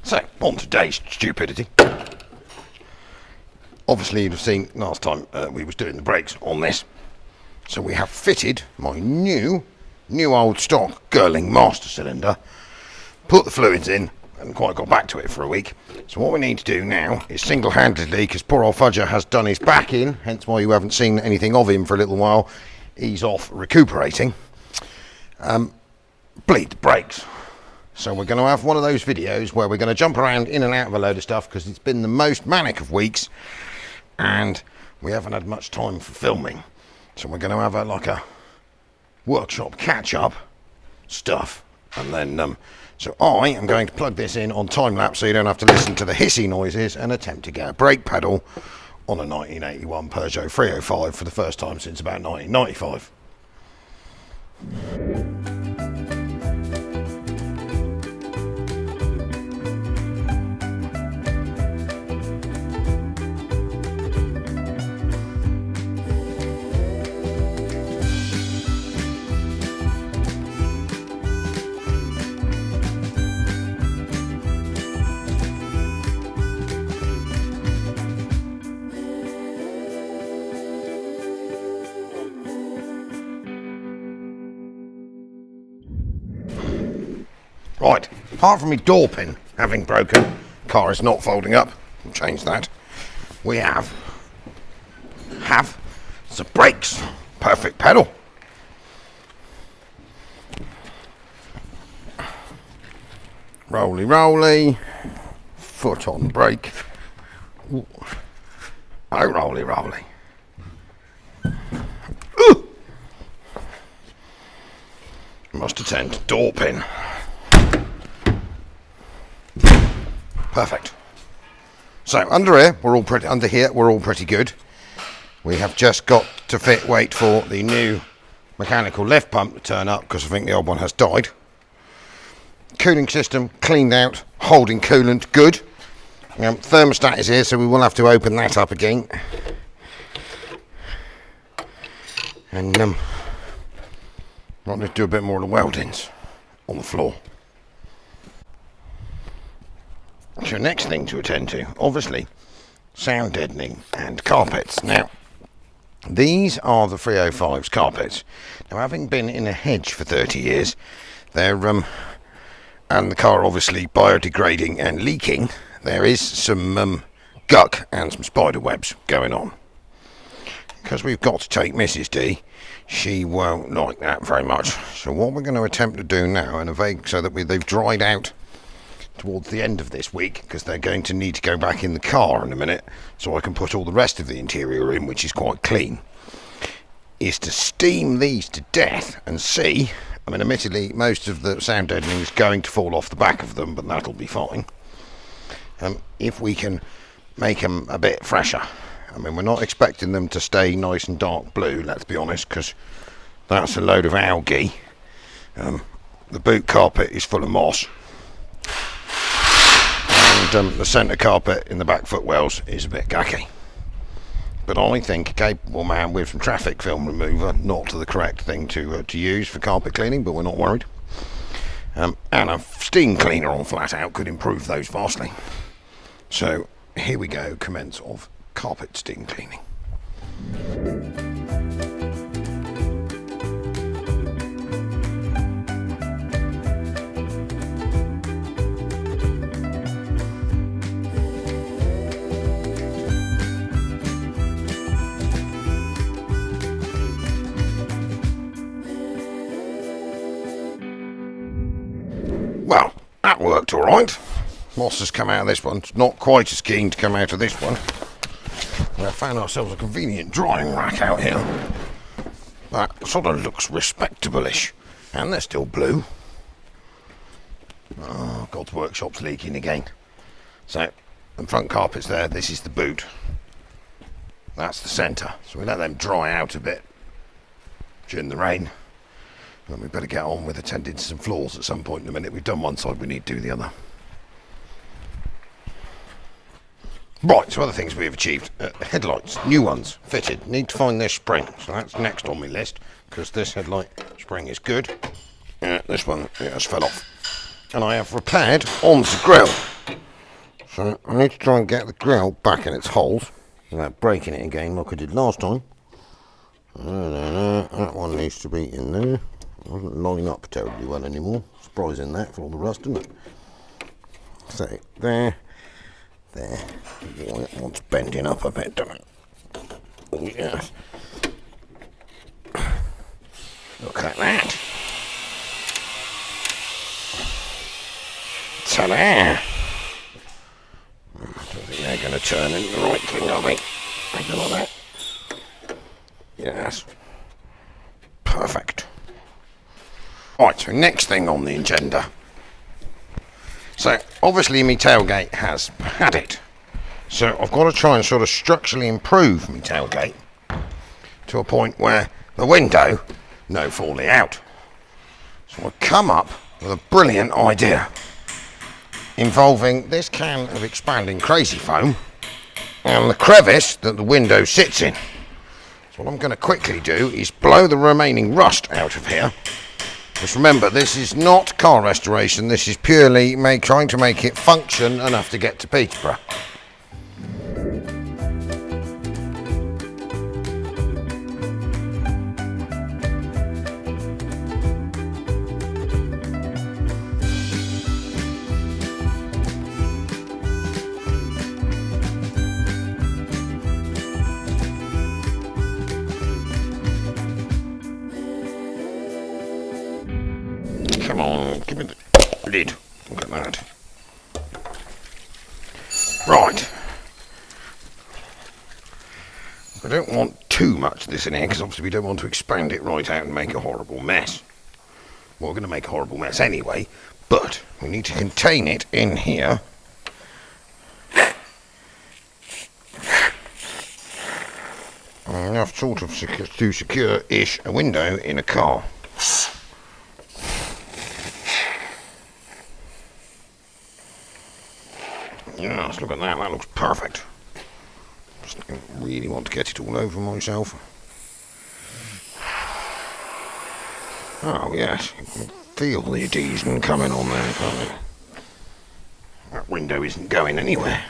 So, on today's stupidity. Obviously you'd have seen last time we was doing the brakes on this. So we have fitted my new old stock Girling master cylinder, put the fluids in, and quite got back to it for a week. So what we need to do now is single-handedly, because poor old Fudger has done his back in, hence why you haven't seen anything of him for a little while, he's off recuperating, bleed the brakes. So we're going to have one of those videos where we're going to jump around in and out of a load of stuff, because it's been the most manic of weeks and we haven't had much time for filming. So we're going to have like a workshop catch-up stuff, and then so I am going to plug this in on time-lapse so you don't have to listen to the hissy noises and attempt to get a brake pedal on a 1981 Peugeot 305 for the first time since about 1995. Right, apart from my door pin having broken, car is not folding up, we'll change that. We have the brakes, perfect pedal. Rolly rolly, foot on brake. Ooh. Oh, rolly rolly. Ooh. Must attend to door pin. Perfect. So under here we're all pretty good. We have just got to wait for the new mechanical lift pump to turn up, because I think the old one has died. Cooling system cleaned out, holding coolant good. Thermostat is here, so we will have to open that up again. And might need to do a bit more of the weldings on the floor. So next thing to attend to, obviously, sound deadening and carpets. Now, these are the 305's carpets. Now, having been in a hedge for 30 years, they're and the car obviously biodegrading and leaking, there is some guck and some spider webs going on. Because we've got to take Mrs. D, she won't like that very much. So what we're going to attempt to do now, so that they've dried out towards the end of this week, because they're going to need to go back in the car in a minute so I can put all the rest of the interior in, which is quite clean, is to steam these to death and see. I mean, admittedly most of the sound deadening is going to fall off the back of them, but that'll be fine. If we can make them a bit fresher. I mean, we're not expecting them to stay nice and dark blue, let's be honest, because that's a load of algae. The boot carpet is full of moss. And the centre carpet in the back footwells is a bit gacky. But I think a capable man with some traffic film remover, not the correct thing to use for carpet cleaning, but we're not worried. And a steam cleaner on flat out could improve those vastly. So here we go, commence of carpet steam cleaning. Well, that worked all right. Moss has come out of this one. It's not quite as keen to come out of this one. We have found ourselves a convenient drying rack out here. That sort of looks respectable-ish. And they're still blue. Oh, God's workshop's leaking again. So, the front carpet's there. This is the boot. That's the centre. So we let them dry out a bit during the rain. Then we better get on with attending to some floors at some point in a minute. We've done one side, we need to do the other. Right, so other things we've achieved. Headlights, new ones, fitted. Need to find their spring. So that's next on my list, because this headlight spring is good. This one has fell off. And I have repaired on the grille. So I need to try and get the grill back in its holes without breaking it again like I did last time. That one needs to be in there. It doesn't line up terribly well anymore. Surprising that for all the rust, isn't it? So there. Boy, it wants bending up a bit, doesn't it? Yes. Look at that. Ta-da! I don't think they're going to turn into the right thing, are they? Like that. Yes. Perfect. Right, so next thing on the agenda. So, obviously my tailgate has had it. So I've got to try and sort of structurally improve my tailgate to a point where the window no falling out. So I've come up with a brilliant idea involving this can of expanding crazy foam and the crevice that the window sits in. So what I'm going to quickly do is blow the remaining rust out of here. Just remember, this is not car restoration, this is purely trying to make it function enough to get to Peterborough. Come on, give me the lid. Look at that. Right. I don't want too much of this in here because obviously we don't want to expand it right out and make a horrible mess. Well, we're going to make a horrible mess anyway, but we need to contain it in here. Enough sort of to secure-ish a window in a car. Yes, look at that, that looks perfect. Just don't really want to get it all over myself. Oh yes, you can feel the adhesion coming on there, can't you? That window isn't going anywhere.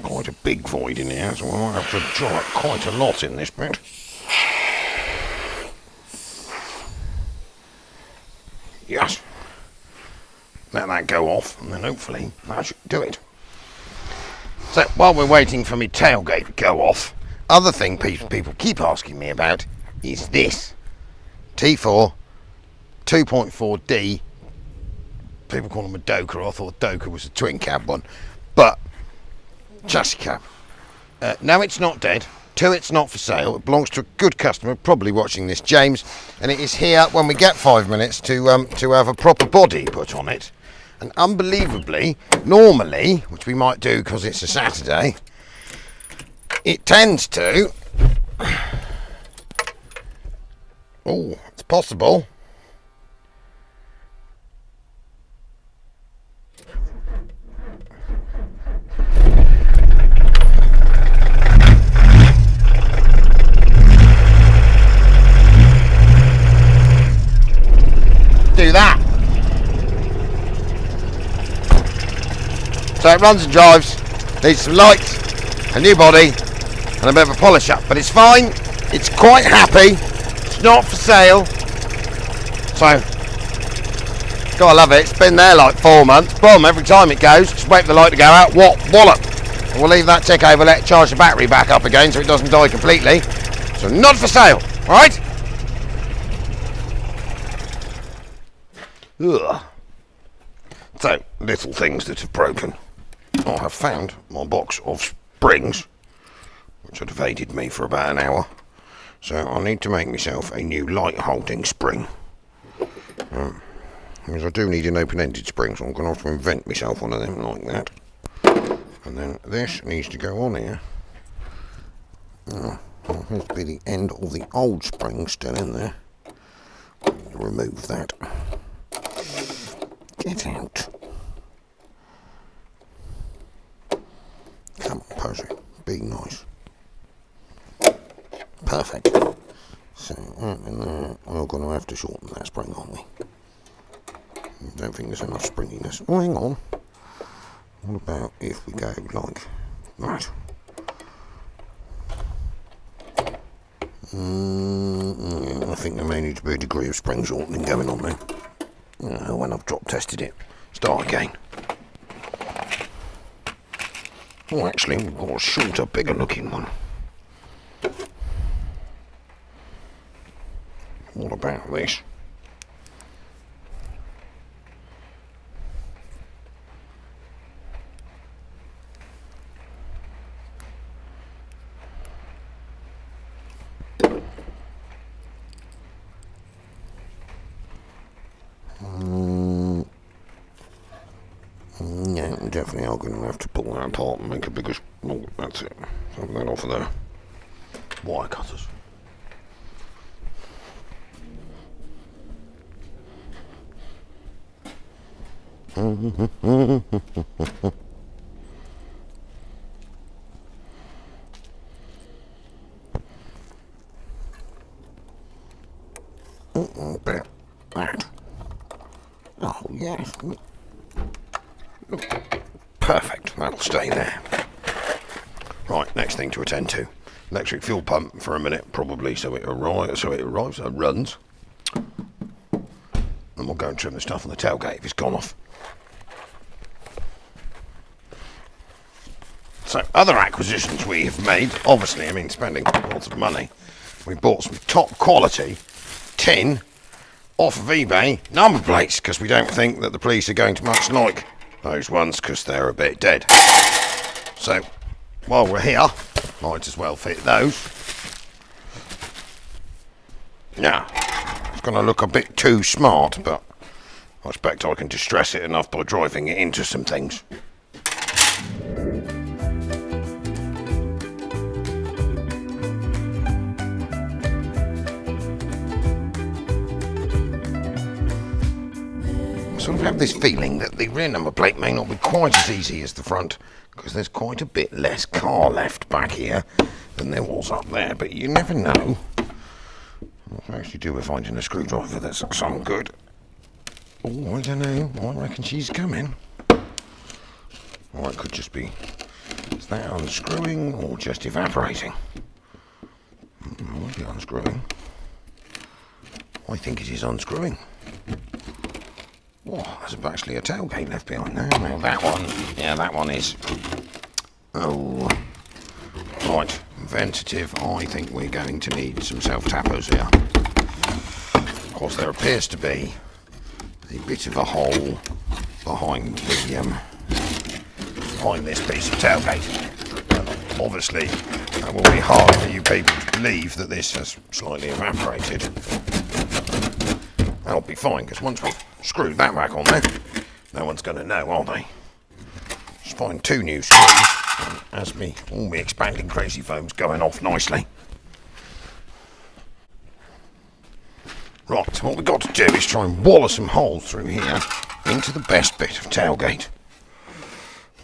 Quite a big void in here, so I might have to draw it quite a lot in this bit. Yes. Let that go off, and then hopefully that should do it. So, while we're waiting for my tailgate to go off, other thing people keep asking me about is this. T4 2.4D. People call them a Doka. I thought Doka was a twin cab one. But chassis cab. No, it's not dead. 2, it's not for sale. It belongs to a good customer, probably watching this, James, and it is here when we get 5 minutes to have a proper body put on it. And unbelievably, normally, which we might do because it's a Saturday, it tends to. Oh, it's possible. Do that. So it runs and drives, needs some lights, a new body and a bit of a polish up, but it's fine, it's quite happy, it's not for sale, so gotta love it. It's been there like 4 months, boom, every time it goes, just wait for the light to go out, wallop, and we'll leave that tick over, let it charge the battery back up again so it doesn't die completely. So not for sale, alright? Ugh. So, little things that have broken. I have found my box of springs, which had evaded me for about an hour. So I need to make myself a new light holding spring. Because I do need an open-ended spring, so I'm going to have to invent myself one of them like that. And then this needs to go on here. There appears to be the end of the old spring still in there. Remove that. Get out. Come on, Posy. Be nice. Perfect. So, we're going to have to shorten that spring, aren't we? Don't think there's enough springiness. Oh, hang on. What about if we go like that? I think there may need to be a degree of spring shortening going on there. When I've drop tested it, start again. Oh, actually, we've got a shorter, bigger looking one. What about this? Yeah, we definitely are going to have to pull that apart and make a bigger... Oh, that's it. Have that off of there. Wire cutters. About that. Oh, yes. Perfect, that'll stay there. Right, next thing to attend to. Electric fuel pump for a minute, probably, so it runs. And we'll go and trim the stuff on the tailgate if it's gone off. So, other acquisitions we have made, obviously, I mean, spending lots of money. We bought some top quality tin off of eBay number plates, because we don't think that the police are going to much like those ones, because they're a bit dead. So, while we're here, might as well fit those. Now, it's going to look a bit too smart, but I expect I can distress it enough by driving it into some things. I sort of have this feeling that the rear number plate may not be quite as easy as the front, because there's quite a bit less car left back here than there was up there, but you never know. What I actually do with finding a screwdriver that's some good. Oh, I don't know. I reckon she's coming. Or it could just be, is that unscrewing or just evaporating? Might be unscrewing. I think it is unscrewing. Oh, there's actually a tailgate left behind there. Now that one, yeah, that one is. Oh, right, ventative. I think we're going to need some self-tappers here. Of course, there appears to be a bit of a hole behind the behind this piece of tailgate. Obviously, that will be hard for you people to believe that this has slightly evaporated. That'll be fine, because once we've screwed that back on there, no one's going to know, are they? Just find 2 new screws, and as all my expanding crazy foam's going off nicely. Right, so what we've got to do is try and wallow some holes through here into the best bit of tailgate.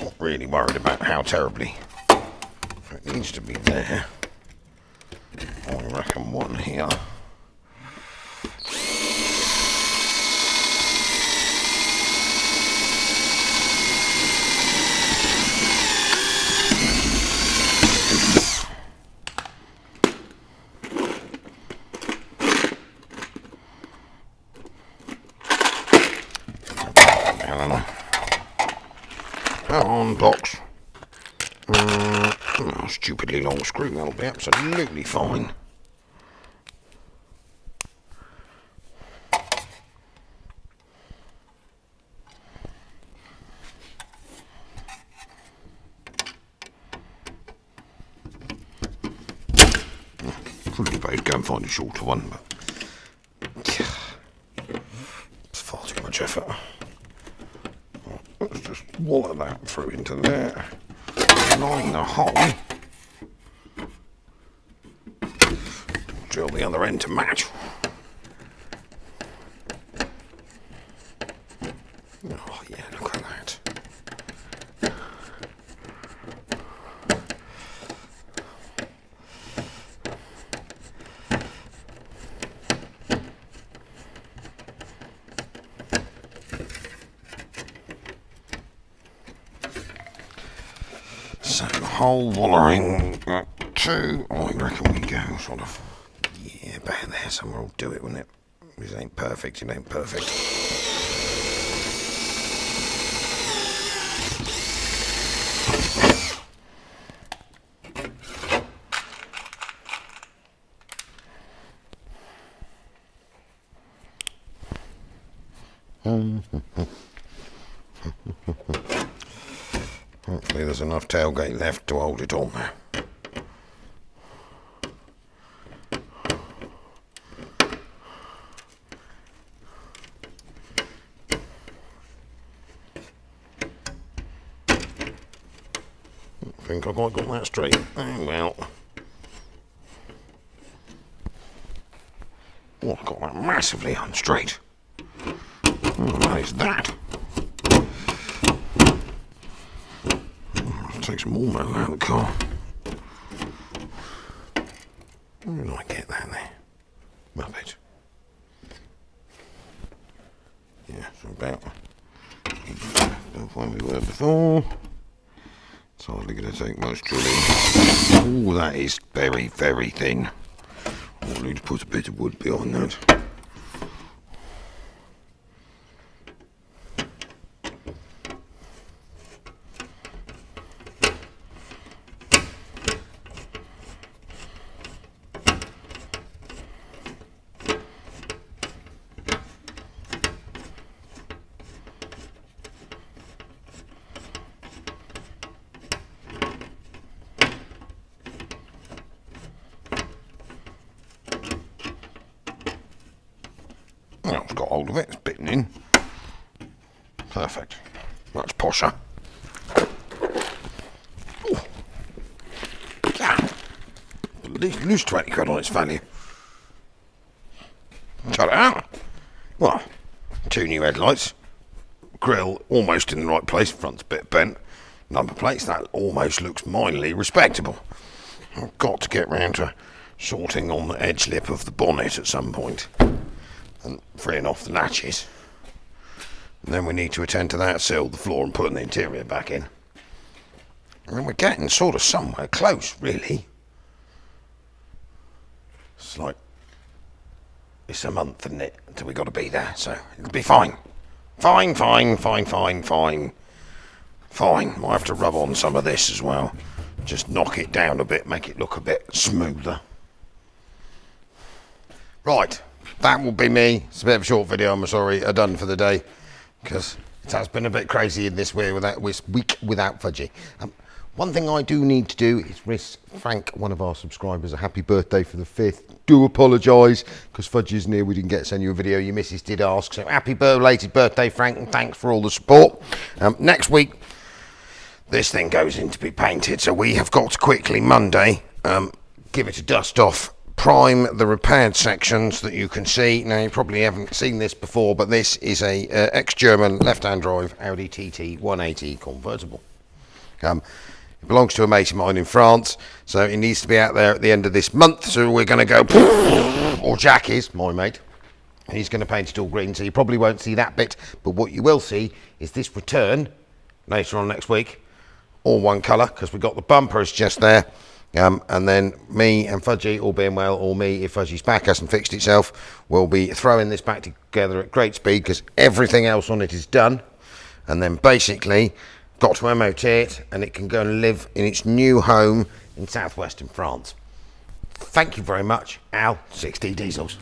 Not really worried about how terribly it needs to be there. I reckon one here. Come on, box. Stupidly long screw, that'll be absolutely fine. Probably better go and find a shorter one, but it's far too much effort. Let's just wallow that through into there, line the hole, drill the other end to match. hole wallering to, I reckon we go sort of, yeah, about there somewhere will do it, wouldn't it? This ain't perfect, it ain't perfect. Hopefully there's enough tailgate left to hold it on there. I think I quite got that straight. Oh well. Oh, I got that massively unstraight. What is that? I'll take some more metal out of the car. Where did I get that there? Muppet. Yeah, so about where we were before. It's hardly going to take much drilling. Oh, that is very, very thin. I'll need to put a bit of wood behind that. Well, I've got hold of it, it's bitten in. Perfect. Much posher. Ooh. Yeah. At least lose 20 quid on its value. Cut it out. Well, 2 new headlights. Grille almost in the right place, front's a bit bent. Number plates, that almost looks mildly respectable. I've got to get round to sorting on the edge lip of the bonnet at some point. And freeing off the latches. And then we need to attend to that, seal the floor and putting the interior back in. I mean, we're getting sort of somewhere close, really. It's like, it's a month, isn't it, until we got to be there, so it'll be fine. Fine. Might have to rub on some of this as well. Just knock it down a bit, make it look a bit smoother. Right. That will be me. It's a bit of a short video, I'm sorry, done for the day, because it has been a bit crazy in this week without Fudgy. One thing I do need to do is wish Frank, one of our subscribers, a happy birthday for the 5th. Do apologise, because Fudgy isn't here, we didn't get to send you a video, your missus did ask, so happy belated birthday, Frank, and thanks for all the support. Next week, this thing goes in to be painted, so we have got to quickly, Monday, give it a dust off, prime the repaired sections that you can see. Now, you probably haven't seen this before, but this is a ex-German left-hand drive Audi TT 180 convertible. It belongs to a mate of mine in France, so it needs to be out there at the end of this month, so we're going to go, or Jack is, my mate, and he's going to paint it all green, so you probably won't see that bit, but what you will see is this return later on next week, all one colour, because we've got the bumpers just there. And then me and Fudgy, all being well, or me, if Fudgy's back hasn't fixed itself, will be throwing this back together at great speed because everything else on it is done. And then basically got to MOT it, and it can go and live in its new home in southwestern France. Thank you very much, Al, 6D Diesels.